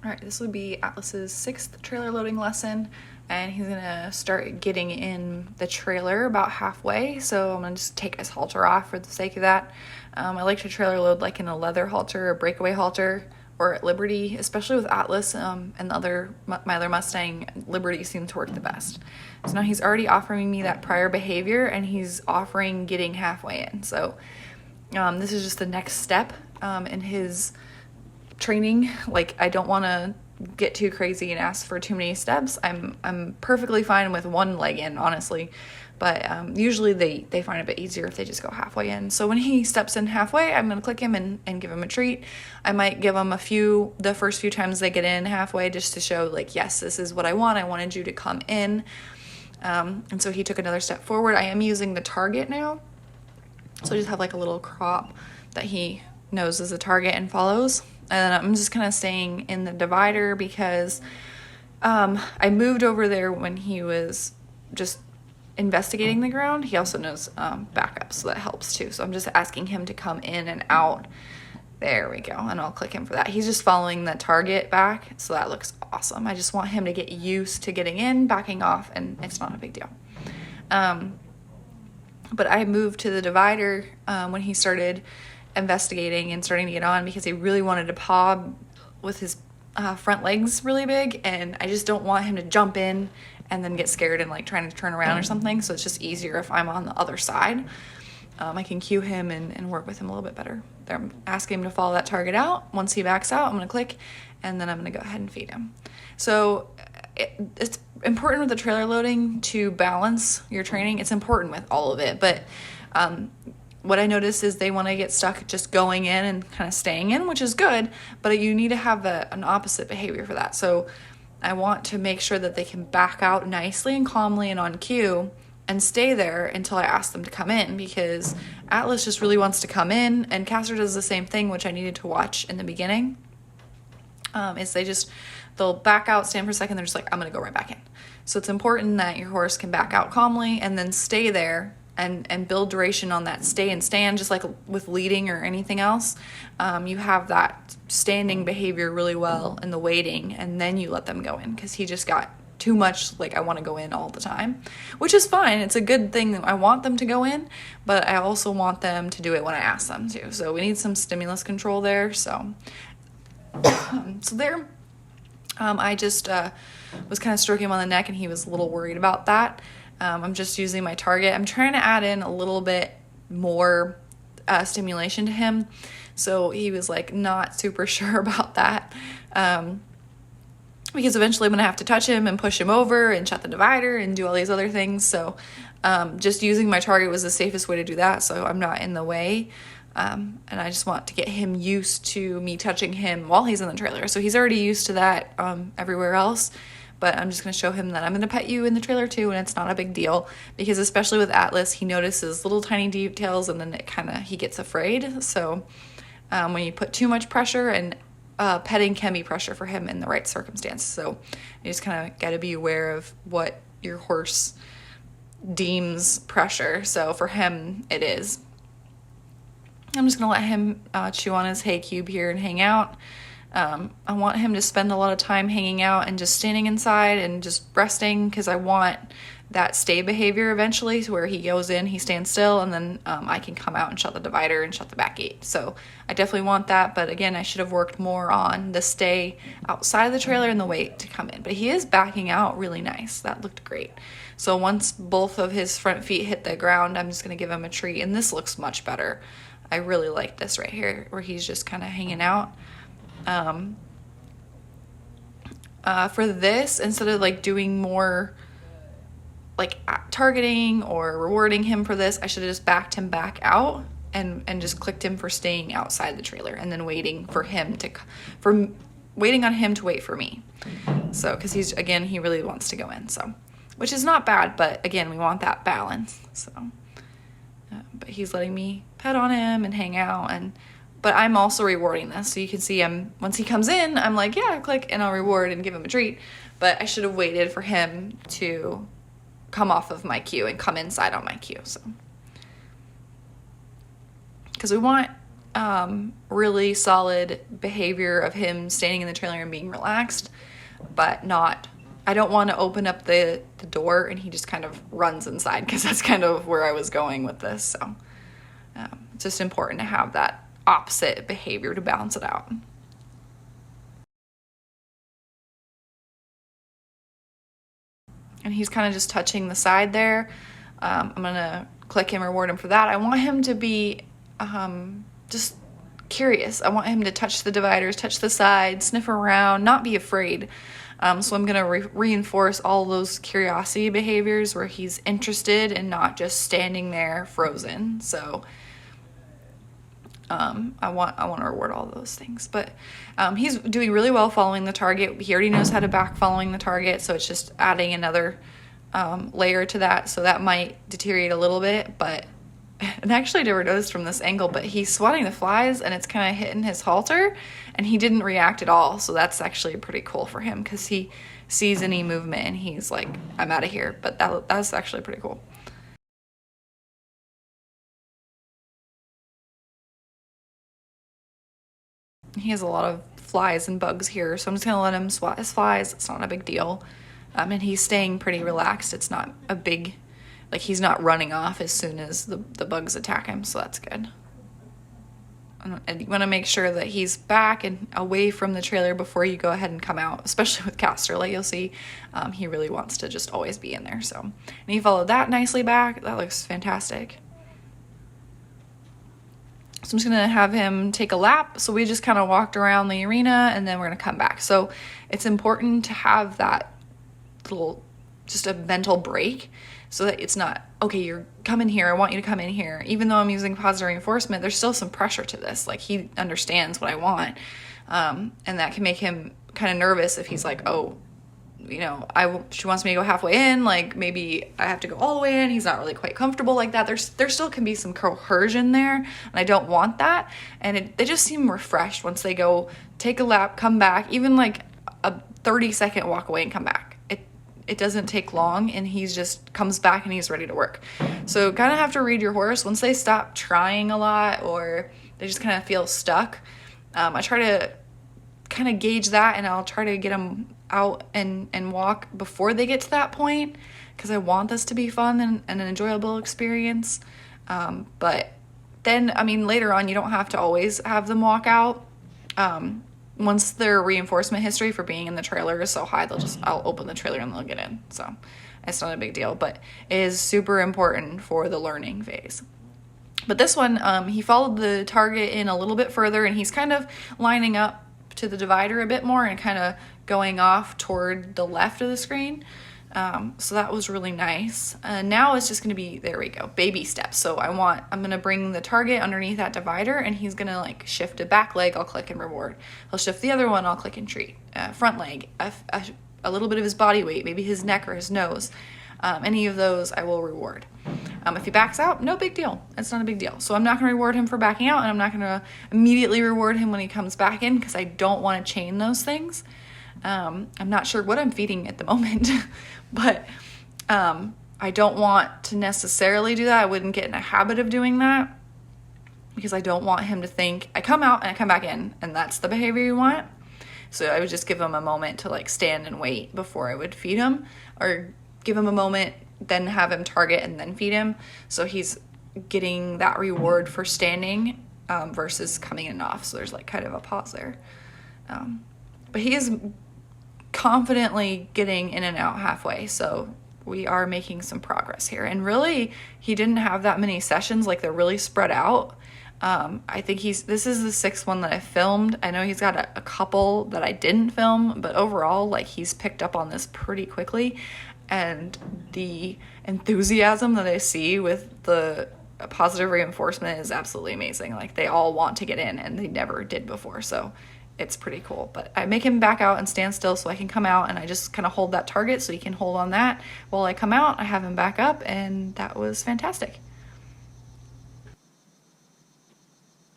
All right, this would be Atlas's 6th trailer loading lesson, and he's gonna start getting in the trailer about halfway, so I'm gonna just take his halter off for the sake of that. I like to trailer load like in a leather halter, a breakaway halter, or at Liberty, especially with Atlas and the other, my other Mustang. Liberty seems to work the best. So now he's already offering me that prior behavior, and he's offering getting halfway in. So this is just the next step in his training. Like, I don't want to get too crazy and ask for too many steps. I'm perfectly fine with one leg in, honestly, but usually they find it a bit easier if they just go halfway in. So when he steps in halfway, I'm going to click him and give him a treat. I might give him the first few times they get in halfway, just to show, like, yes, this is what I want. I wanted you to come in. And so he took another step forward. I am using the target now. So I just have like a little crop that he knows is a target and follows. And I'm just kind of staying in the divider because I moved over there when he was just investigating the ground. He also knows backup, so that helps too. So I'm just asking him to come in and out. There we go. And I'll click him for that. He's just following the target back, so that looks awesome. I just want him to get used to getting in, backing off, and it's not a big deal. But I moved to the divider when he started investigating and starting to get on, because he really wanted to paw with his front legs really big, and I just don't want him to jump in and then get scared and like trying to turn around or something. So it's just easier if I'm on the other side. I can cue him and work with him a little bit better. There, I'm asking him to follow that target out. Once he backs out, I'm going to click, and then I'm going to go ahead and feed him. So it's important with the trailer loading to balance your training. It's important with all of it, but what I noticed is they want to get stuck just going in and kind of staying in, which is good, but you need to have an opposite behavior for that. So I want to make sure that they can back out nicely and calmly and on cue and stay there until I ask them to come in, because Atlas just really wants to come in, and Castor does the same thing, which I needed to watch in the beginning. Is they'll back out, stand for a second, they're just like, I'm going to go right back in. So it's important that your horse can back out calmly and then stay there and build duration on that stay and stand, just like with leading or anything else. You have that standing behavior really well in the waiting, and then you let them go in, because he just got too much, like, I want to go in all the time, which is fine. It's a good thing. I want them to go in, but I also want them to do it when I ask them to. So we need some stimulus control there. So there, I just was kind of stroking him on the neck, and he was a little worried about that. I'm just using my target. I'm trying to add in a little bit more stimulation to him. So he was like not super sure about that. Because eventually I'm going to have to touch him and push him over and shut the divider and do all these other things. So just using my target was the safest way to do that, so I'm not in the way. And I just want to get him used to me touching him while he's in the trailer. So he's already used to that everywhere else. But I'm just going to show him that I'm going to pet you in the trailer too, and it's not a big deal, because especially with Atlas, he notices little tiny details, and then he gets afraid. So when you put too much pressure, and petting can be pressure for him in the right circumstance. So you just kind of got to be aware of what your horse deems pressure. So for him, it is. I'm just going to let him chew on his hay cube here and hang out. I want him to spend a lot of time hanging out and just standing inside and just resting, because I want that stay behavior eventually, to where he goes in, he stands still, and then I can come out and shut the divider and shut the back gate. So I definitely want that, but again, I should have worked more on the stay outside of the trailer and the wait to come in. But he is backing out really nice. That looked great. So once both of his front feet hit the ground, I'm just going to give him a treat, and this looks much better. I really like this right here, where he's just kind of hanging out. For this, instead of like doing more like targeting or rewarding him for this, I should have just backed him back out and just clicked him for staying outside the trailer, and then waiting on him to wait for me. So, because he really wants to go in, so, which is not bad, but again, we want that balance. So, but he's letting me pet on him and hang out, but I'm also rewarding this. So you can see once he comes in, I'm like, yeah, click, and I'll reward and give him a treat. But I should have waited for him to come off of my cue and come inside on my cue. So, because we want really solid behavior of him standing in the trailer and being relaxed, but not, I don't want to open up the door and he just kind of runs inside, because that's kind of where I was going with this. So it's just important to have that opposite behavior to balance it out. And he's kind of just touching the side there. I'm gonna click and reward him for that. I want him to be just curious. I want him to touch the dividers, touch the side, sniff around, not be afraid. So I'm gonna reinforce all those curiosity behaviors where he's interested and not just standing there frozen. So I want to reward all those things. But he's doing really well following the target. He already knows how to back following the target, so it's just adding another layer to that. So that might deteriorate a little bit, but and actually I never noticed from this angle, but he's swatting the flies and it's kind of hitting his halter and he didn't react at all. So that's actually pretty cool for him, because he sees any movement and he's like, I'm out of here. But that's actually pretty cool. He has a lot of flies and bugs here, so I'm just gonna let him swat his flies. It's not a big deal. And he's staying pretty relaxed. It's not a big, like, he's not running off as soon as the bugs attack him, so that's good. And you want to make sure that he's back and away from the trailer before you go ahead and come out, especially with Castor. Like, you'll see, he really wants to just always be in there. So, and he followed that nicely back. That looks fantastic. So I'm just gonna have him take a lap. So we just kind of walked around the arena and then we're gonna come back. So it's important to have that little, just a mental break, so that it's not, okay, you're coming here, I want you to come in here. Even though I'm using positive reinforcement, there's still some pressure to this. Like, he understands what I want. And that can make him kind of nervous if he's like, oh, you know, she wants me to go halfway in, like maybe I have to go all the way in. He's not really quite comfortable like that. There still can be some coercion there, and I don't want that. And they just seem refreshed once they go take a lap, come back, even like a 30-second walk away and come back. It doesn't take long, and he's just comes back and he's ready to work. So kind of have to read your horse. Once they stop trying a lot or they just kind of feel stuck, I try to kind of gauge that, and I'll try to get them out and walk before they get to that point, because I want this to be fun and an enjoyable experience. But then, I mean, later on, you don't have to always have them walk out. Once their reinforcement history for being in the trailer is so high, I'll open the trailer and they'll get in. So it's not a big deal, but it is super important for the learning phase. But this one, he followed the target in a little bit further, and he's kind of lining up to the divider a bit more and kind of going off toward the left of the screen. So that was really nice. Now it's just going to be, there we go, baby steps. So I'm going to bring the target underneath that divider, and he's going to like shift a back leg, I'll click and reward. He'll shift the other one, I'll click and treat. Front leg, a little bit of his body weight, maybe his neck or his nose. Any of those I will reward. If he backs out, no big deal. It's not a big deal. So I'm not going to reward him for backing out, and I'm not going to immediately reward him when he comes back in, because I don't want to chain those things. I'm not sure what I'm feeding at the moment, but I don't want to necessarily do that. I wouldn't get in a habit of doing that, because I don't want him to think I come out and I come back in and that's the behavior you want. So I would just give him a moment to like stand and wait before I would feed him, or give him a moment, then have him target and then feed him. So he's getting that reward for standing versus coming in and off. So there's like kind of a pause there. But he is confidently getting in and out halfway. So we are making some progress here. And really, he didn't have that many sessions. Like, they're really spread out. I think this is the 6th one that I filmed. I know he's got a couple that I didn't film, but overall, like, he's picked up on this pretty quickly. And the enthusiasm that I see with the positive reinforcement is absolutely amazing. Like, they all want to get in, and they never did before. So it's pretty cool. But I make him back out and stand still so I can come out, and I just kind of hold that target so he can hold on that while I come out. I have him back up, and that was fantastic.